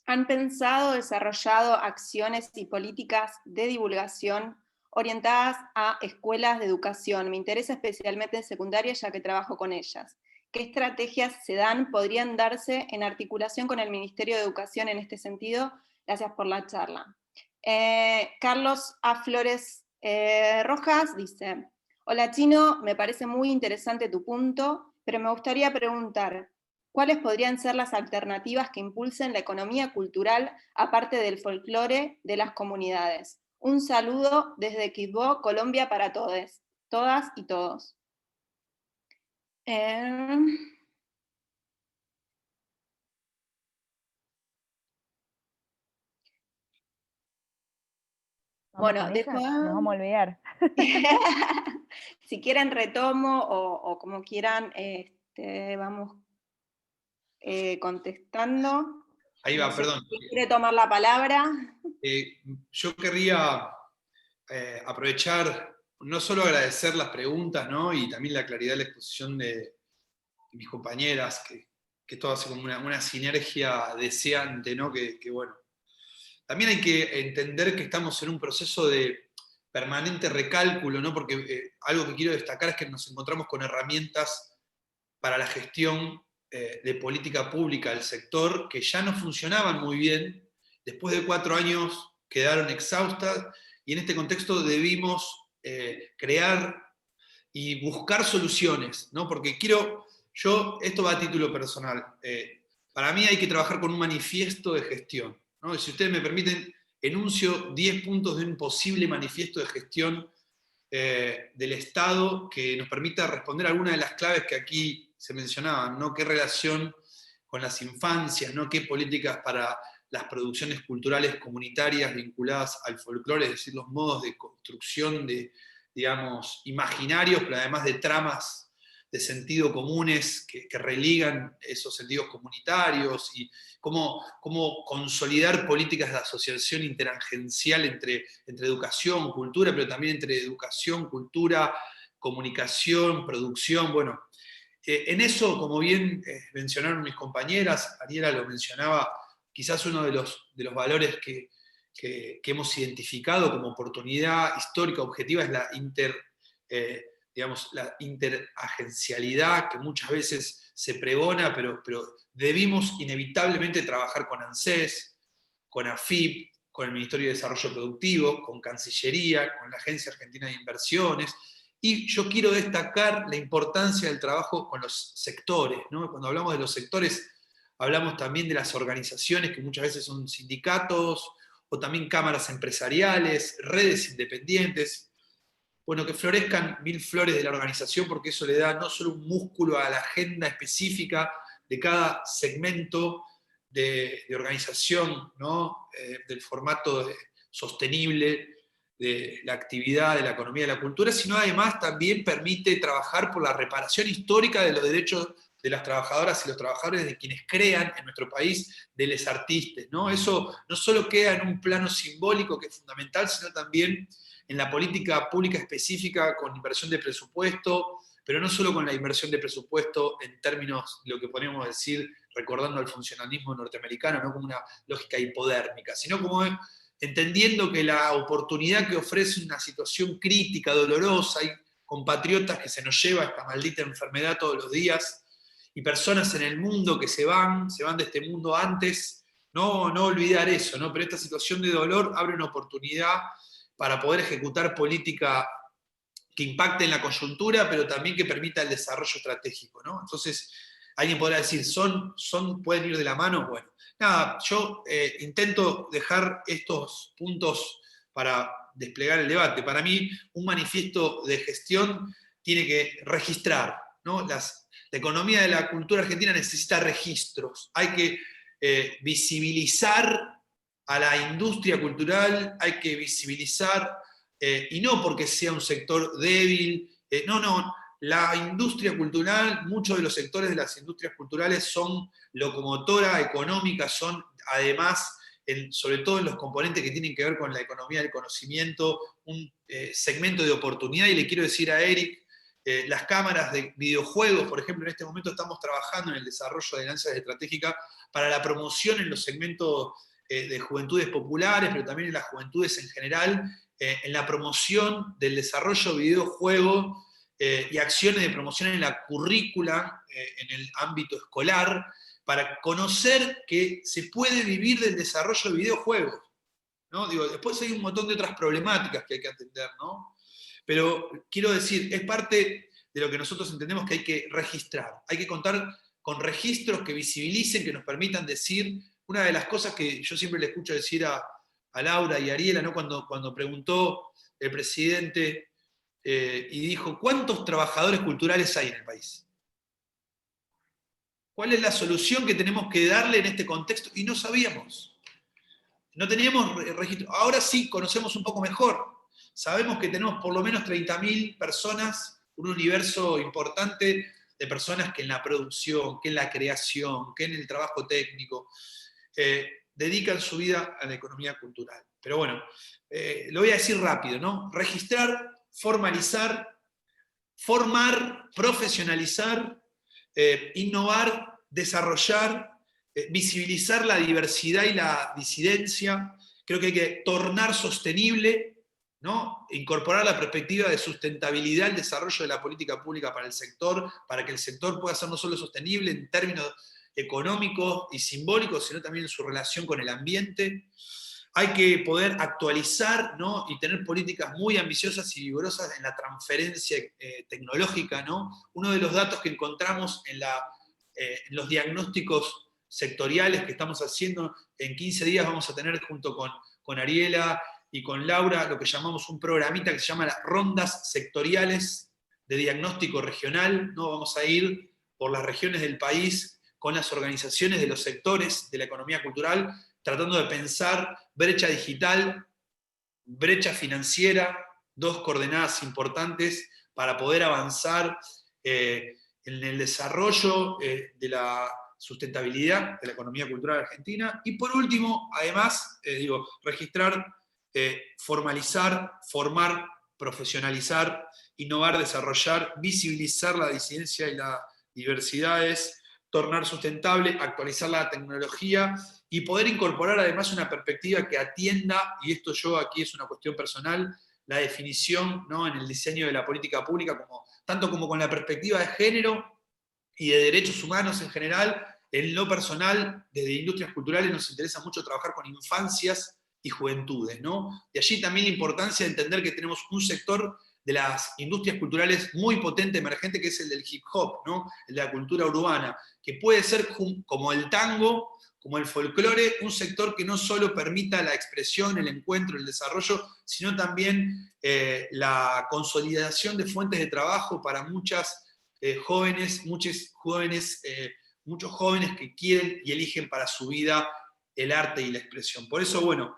¿han pensado, desarrollado acciones y políticas de divulgación orientadas a escuelas de educación? Me interesa especialmente en secundaria, ya que trabajo con ellas. ¿Qué estrategias podrían darse en articulación con el Ministerio de Educación en este sentido? Gracias por la charla. Carlos A. Flores Rojas dice: hola Chino, me parece muy interesante tu punto, pero me gustaría preguntar, ¿cuáles podrían ser las alternativas que impulsen la economía cultural aparte del folclore de las comunidades? Un saludo desde Quibdó, Colombia, para todos, todas y todos. Bueno, después, nos vamos a olvidar. si quieren retomo o como quieran, vamos. contestando. Ahí va, No sé perdón. si quiere tomar la palabra. Yo querría aprovechar, no solo agradecer las preguntas, ¿no? Y también la claridad de la exposición de mis compañeras, que todo hace como una sinergia deseante, ¿no? Que bueno. También hay que entender que estamos en un proceso de permanente recálculo, ¿no? Porque algo que quiero destacar es que nos encontramos con herramientas para la gestión de política pública del sector que ya no funcionaban muy bien, después de 4 años quedaron exhaustas, y en este contexto debimos crear y buscar soluciones, ¿no? Porque esto va a título personal, para mí hay que trabajar con un manifiesto de gestión, ¿no? Y si ustedes me permiten, enuncio 10 puntos de un posible manifiesto de gestión del Estado que nos permita responder algunas de las claves que aquí se mencionaban, ¿no? ¿Qué relación con las infancias, ¿no? ¿Qué políticas para las producciones culturales comunitarias vinculadas al folclore, es decir, los modos de construcción de, digamos, imaginarios, pero además de tramas de sentido comunes que religan esos sentidos comunitarios, y cómo consolidar políticas de asociación interagencial entre educación, cultura, pero también entre educación, cultura, comunicación, producción. Bueno, en eso, como bien mencionaron mis compañeras, Ariela lo mencionaba, quizás uno de los valores que hemos identificado como oportunidad histórica objetiva es la la interagencialidad, que muchas veces se pregona, pero debimos inevitablemente trabajar con ANSES, con AFIP, con el Ministerio de Desarrollo Productivo, con Cancillería, con la Agencia Argentina de Inversiones. Y yo quiero destacar la importancia del trabajo con los sectores, ¿no? Cuando hablamos de los sectores, hablamos también de las organizaciones, que muchas veces son sindicatos, o también cámaras empresariales, redes independientes. Bueno, que florezcan 1000 flores de la organización, porque eso le da no solo un músculo a la agenda específica de cada segmento de organización, ¿no? Del formato sostenible de la actividad, de la economía y de la cultura, sino además también permite trabajar por la reparación histórica de los derechos de las trabajadoras y los trabajadores, de quienes crean en nuestro país, de los artistas, ¿no? Eso no solo queda en un plano simbólico, que es fundamental, sino también en la política pública específica con inversión de presupuesto, pero no solo con la inversión de presupuesto en términos de lo que podríamos decir, recordando al funcionalismo norteamericano, no como una lógica hipodérmica, sino como entendiendo que la oportunidad que ofrece una situación crítica, dolorosa, hay compatriotas que se nos lleva esta maldita enfermedad todos los días, y personas en el mundo que se van de este mundo antes, no olvidar eso, ¿no? Pero esta situación de dolor abre una oportunidad para poder ejecutar política que impacte en la coyuntura, pero también que permita el desarrollo estratégico, ¿no? Entonces, alguien podrá decir, ¿pueden ir de la mano? Bueno, nada, yo intento dejar estos puntos para desplegar el debate. Para mí, un manifiesto de gestión tiene que registrar, ¿no? La economía de la cultura argentina necesita registros. Hay que visibilizar a la industria cultural, hay que visibilizar, y no porque sea un sector débil, no, la industria cultural, muchos de los sectores de las industrias culturales son locomotora económica, son además, sobre todo en los componentes que tienen que ver con la economía del conocimiento, un segmento de oportunidad. Y le quiero decir a Eric, las cámaras de videojuegos, por ejemplo, en este momento estamos trabajando en el desarrollo de alianzas estratégicas para la promoción en los segmentos de juventudes populares, pero también en las juventudes en general, en la promoción del desarrollo de videojuegos y acciones de promoción en la currícula, en el ámbito escolar, para conocer que se puede vivir del desarrollo de videojuegos, ¿no? Digo, después hay un montón de otras problemáticas que hay que atender, ¿no? Pero quiero decir, es parte de lo que nosotros entendemos que hay que registrar. Hay que contar con registros que visibilicen, que nos permitan decir. Una de las cosas que yo siempre le escucho decir a Laura y a Ariela, ¿no? Cuando preguntó el presidente y dijo, ¿cuántos trabajadores culturales hay en el país? ¿Cuál es la solución que tenemos que darle en este contexto? Y no sabíamos. No teníamos registro. Ahora sí conocemos un poco mejor. Sabemos que tenemos por lo menos 30.000 personas, un universo importante de personas que en la producción, que en la creación, que en el trabajo técnico, dedican su vida a la economía cultural. Pero bueno, lo voy a decir rápido, ¿no? Registrar, formalizar, formar, profesionalizar, innovar, desarrollar, visibilizar la diversidad y la disidencia. Creo que hay que tornar sostenible, ¿no? Incorporar la perspectiva de sustentabilidad al desarrollo de la política pública para el sector, para que el sector pueda ser no solo sostenible en términos económicos y simbólicos, sino también en su relación con el ambiente. Hay que poder actualizar, ¿no? Y tener políticas muy ambiciosas y vigorosas en la transferencia tecnológica, ¿no? Uno de los datos que encontramos en los diagnósticos sectoriales que estamos haciendo, en 15 días vamos a tener junto con Ariela y con Laura lo que llamamos un programita que se llama las rondas sectoriales de diagnóstico regional, ¿no? Vamos a ir por las regiones del país con las organizaciones de los sectores de la economía cultural, tratando de pensar brecha digital, brecha financiera, dos coordenadas importantes para poder avanzar en el desarrollo de la sustentabilidad de la economía cultural argentina. Y por último, además, registrar, formalizar, formar, profesionalizar, innovar, desarrollar, visibilizar la disidencia y las diversidades, tornar sustentable, actualizar la tecnología y poder incorporar además una perspectiva que atienda, y esto yo aquí es una cuestión personal, la definición, ¿no? En el diseño de la política pública, tanto como con la perspectiva de género y de derechos humanos en general. En lo personal, desde Industrias Culturales nos interesa mucho trabajar con infancias y juventudes, ¿no? De allí también la importancia de entender que tenemos un sector de las industrias culturales muy potente, emergente, que es el del hip hop, ¿no? El de la cultura urbana, que puede ser como el tango, como el folclore, un sector que no solo permita la expresión, el encuentro, el desarrollo, sino también la consolidación de fuentes de trabajo para muchos jóvenes que quieren y eligen para su vida el arte y la expresión. Por eso, bueno,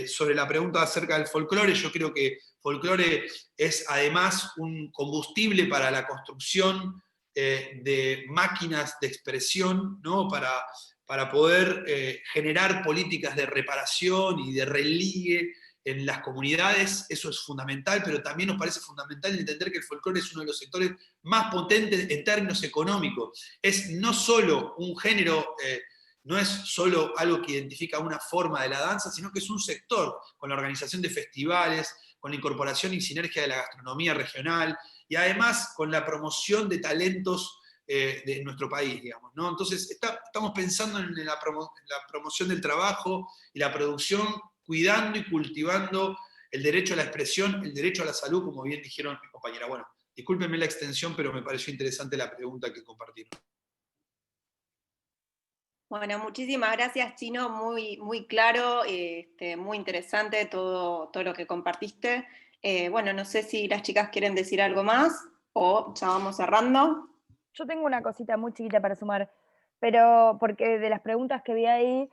sobre la pregunta acerca del folclore, yo creo que folclore es además un combustible para la construcción de máquinas de expresión, ¿no? Para poder generar políticas de reparación y de religue en las comunidades. Eso es fundamental, pero también nos parece fundamental entender que el folclore es uno de los sectores más potentes en términos económicos. Es no solo un género, no es solo algo que identifica una forma de la danza, sino que es un sector, con la organización de festivales, con la incorporación y sinergia de la gastronomía regional, y además con la promoción de talentos de nuestro país, digamos, ¿no? Entonces, estamos pensando en la promoción del trabajo y la producción, cuidando y cultivando el derecho a la expresión, el derecho a la salud, como bien dijeron mis compañeras. Bueno, discúlpenme la extensión, pero me pareció interesante la pregunta que compartieron. Bueno, muchísimas gracias, Chino, muy, muy claro, muy interesante todo lo que compartiste. Bueno, no sé si las chicas quieren decir algo más o ya vamos cerrando. Yo tengo una cosita muy chiquita para sumar, pero porque de las preguntas que vi ahí,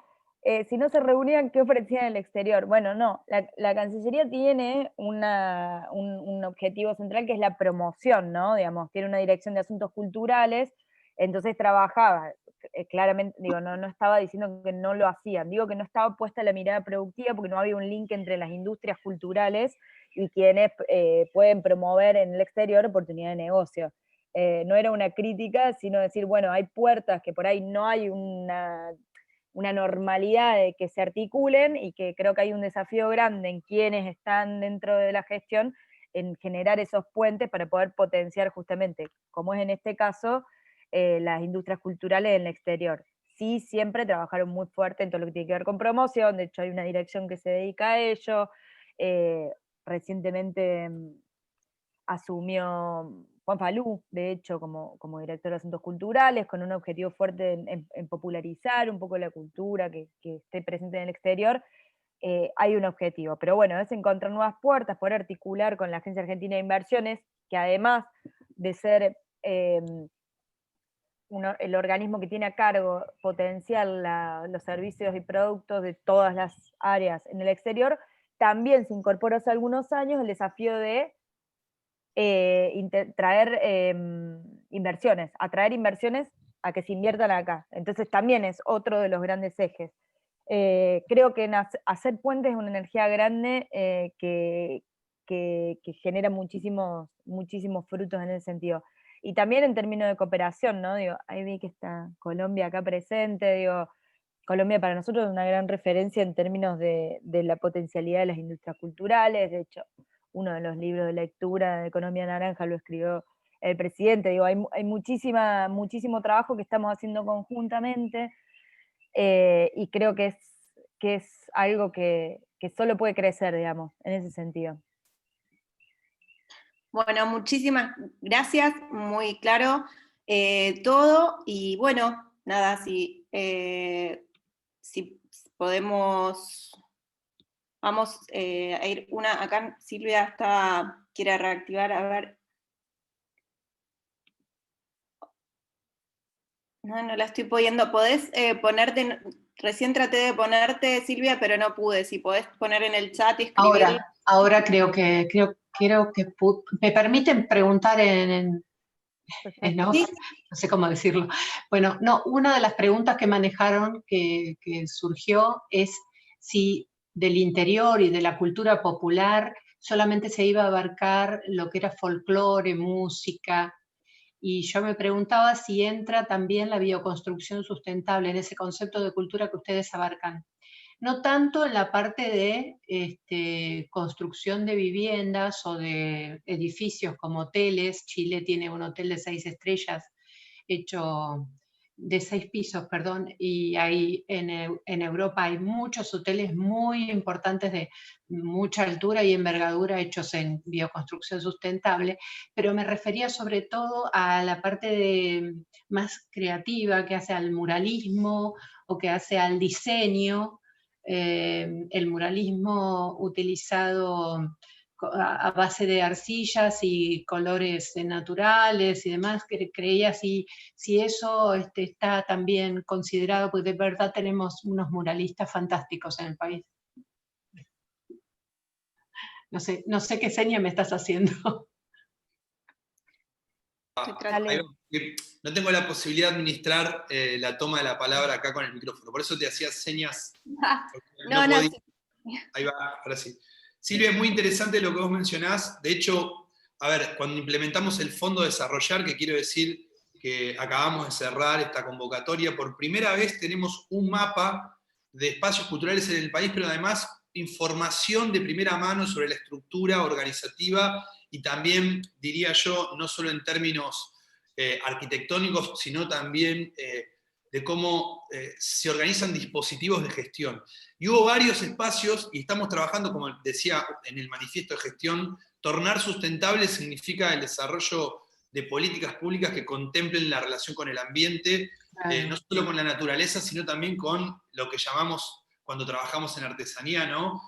si no se reunían, ¿qué ofrecían en el exterior? Bueno, no, la Cancillería tiene un objetivo central que es la promoción, ¿no? Digamos, tiene una dirección de asuntos culturales, entonces trabajaba, claramente, digo, no estaba diciendo que no lo hacían, digo que no estaba puesta la mirada productiva porque no había un link entre las industrias culturales y quienes pueden promover en el exterior oportunidades de negocio. No era una crítica, sino decir, bueno, hay puertas que por ahí no hay una normalidad de que se articulen y que creo que hay un desafío grande en quienes están dentro de la gestión en generar esos puentes para poder potenciar justamente, como es en este caso, las industrias culturales en el exterior. Sí, siempre trabajaron muy fuerte en todo lo que tiene que ver con promoción, de hecho hay una dirección que se dedica a ello. Recientemente asumió Juan Falú, de hecho, como director de Asuntos Culturales, con un objetivo fuerte en popularizar un poco la cultura que esté presente en el exterior. Hay un objetivo, pero bueno, es encontrar nuevas puertas, poder articular con la Agencia Argentina de Inversiones, que además de ser el organismo que tiene a cargo potenciar los servicios y productos de todas las áreas en el exterior, también se incorporó hace algunos años el desafío de traer inversiones, atraer inversiones a que se inviertan acá. Entonces también es otro de los grandes ejes. Creo que hacer puentes es una energía grande que genera muchísimos frutos en ese sentido. Y también en términos de cooperación, ¿no? Digo, ahí vi que está Colombia acá presente, digo, Colombia para nosotros es una gran referencia en términos de la potencialidad de las industrias culturales. De hecho, uno de los libros de lectura de Economía Naranja lo escribió el presidente. Digo, hay muchísimo trabajo que estamos haciendo conjuntamente, y creo que es algo que solo puede crecer, digamos, en ese sentido. Bueno, muchísimas gracias, muy claro todo, y bueno, nada, si podemos, vamos a ir una, acá Silvia quiere reactivar, a ver. No la estoy pudiendo. ¿Podés ponerte, recién traté de ponerte, Silvia, pero no pude, si podés poner en el chat y escribir. Ahora creo que me permiten preguntar ¿no? Sí. No sé cómo decirlo. Bueno, no, una de las preguntas que manejaron, que surgió, es si del interior y de la cultura popular solamente se iba a abarcar lo que era folclore, música, y yo me preguntaba si entra también la bioconstrucción sustentable en ese concepto de cultura que ustedes abarcan. No tanto en la parte de construcción de viviendas o de edificios como hoteles. Chile tiene un hotel de 6 estrellas, hecho de 6 pisos, perdón, y hay en Europa hay muchos hoteles muy importantes de mucha altura y envergadura hechos en bioconstrucción sustentable, pero me refería sobre todo a la parte más creativa que hace al muralismo o que hace al diseño. El muralismo utilizado a base de arcillas y colores naturales y demás, creía si eso está también considerado, porque de verdad tenemos unos muralistas fantásticos en el país. No sé qué seña me estás haciendo. No tengo la posibilidad de administrar la toma de la palabra acá con el micrófono, por eso te hacía señas. No. Ahí va, ahora sí. Silvia, es muy interesante lo que vos mencionás. De hecho, a ver, cuando implementamos el Fondo Desarrollar, que quiero decir que acabamos de cerrar esta convocatoria, por primera vez tenemos un mapa de espacios culturales en el país, pero además información de primera mano sobre la estructura organizativa y también, diría yo, no solo en términos arquitectónicos, sino también de cómo se organizan dispositivos de gestión. Y hubo varios espacios, y estamos trabajando, como decía en el manifiesto de gestión, tornar sustentable significa el desarrollo de políticas públicas que contemplen la relación con el ambiente, no solo con la naturaleza, sino también con lo que llamamos, cuando trabajamos en artesanía, ¿no?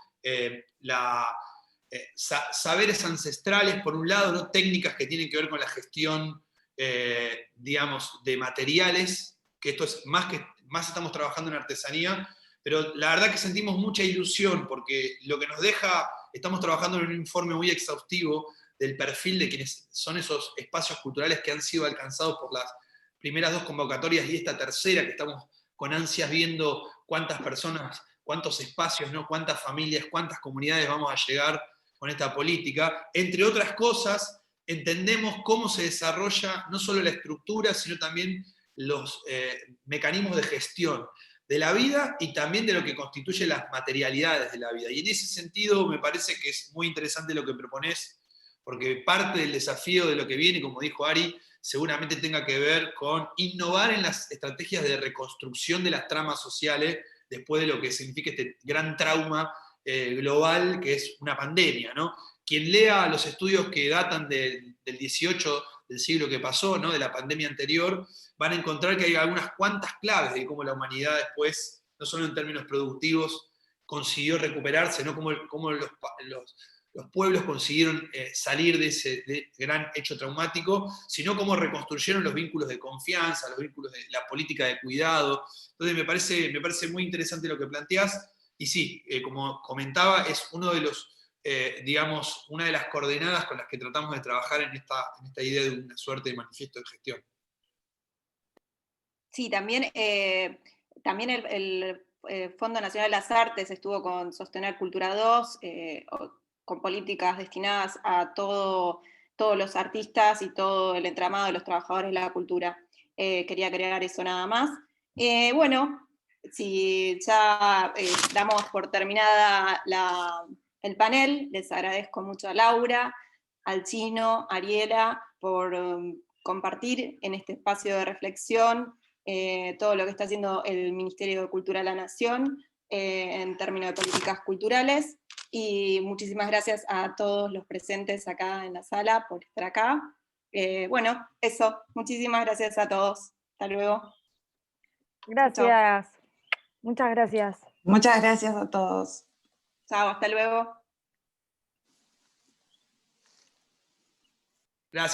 Saberes ancestrales, por un lado, ¿no? Técnicas que tienen que ver con la gestión, digamos, de materiales, que esto es más estamos trabajando en artesanía, pero la verdad que sentimos mucha ilusión, porque lo que nos deja, estamos trabajando en un informe muy exhaustivo del perfil de quienes son esos espacios culturales que han sido alcanzados por las primeras 2 convocatorias y esta tercera, que estamos con ansias viendo cuántas personas, cuántos espacios, ¿no? Cuántas familias, cuántas comunidades vamos a llegar con esta política. Entre otras cosas, entendemos cómo se desarrolla no solo la estructura, sino también los mecanismos de gestión de la vida y también de lo que constituye las materialidades de la vida. Y en ese sentido me parece que es muy interesante lo que proponés, porque parte del desafío de lo que viene, como dijo Ari, seguramente tenga que ver con innovar en las estrategias de reconstrucción de las tramas sociales después de lo que significa este gran trauma global que es una pandemia, ¿no? Quien lea los estudios que datan del 18 del siglo que pasó, ¿no? De la pandemia anterior, van a encontrar que hay algunas cuantas claves de cómo la humanidad después, no solo en términos productivos, consiguió recuperarse, ¿no? Cómo los pueblos consiguieron salir de ese gran hecho traumático, sino cómo reconstruyeron los vínculos de confianza, los vínculos de la política de cuidado. Entonces me parece muy interesante lo que planteás, y sí, como comentaba, es uno de los digamos, una de las coordenadas con las que tratamos de trabajar en esta idea de una suerte de manifiesto de gestión. Sí, también el Fondo Nacional de las Artes estuvo con Sostener Cultura 2, con políticas destinadas a todos los artistas y todo el entramado de los trabajadores de la cultura. Quería agregar eso nada más. Bueno, si ya damos por terminada el panel, les agradezco mucho a Laura, al Chino, a Ariela, por compartir en este espacio de reflexión todo lo que está haciendo el Ministerio de Cultura de la Nación en términos de políticas culturales, y muchísimas gracias a todos los presentes acá en la sala por estar acá. Bueno, eso, muchísimas gracias a todos. Hasta luego. Gracias. Muchas gracias. Muchas gracias a todos. Chao, hasta luego.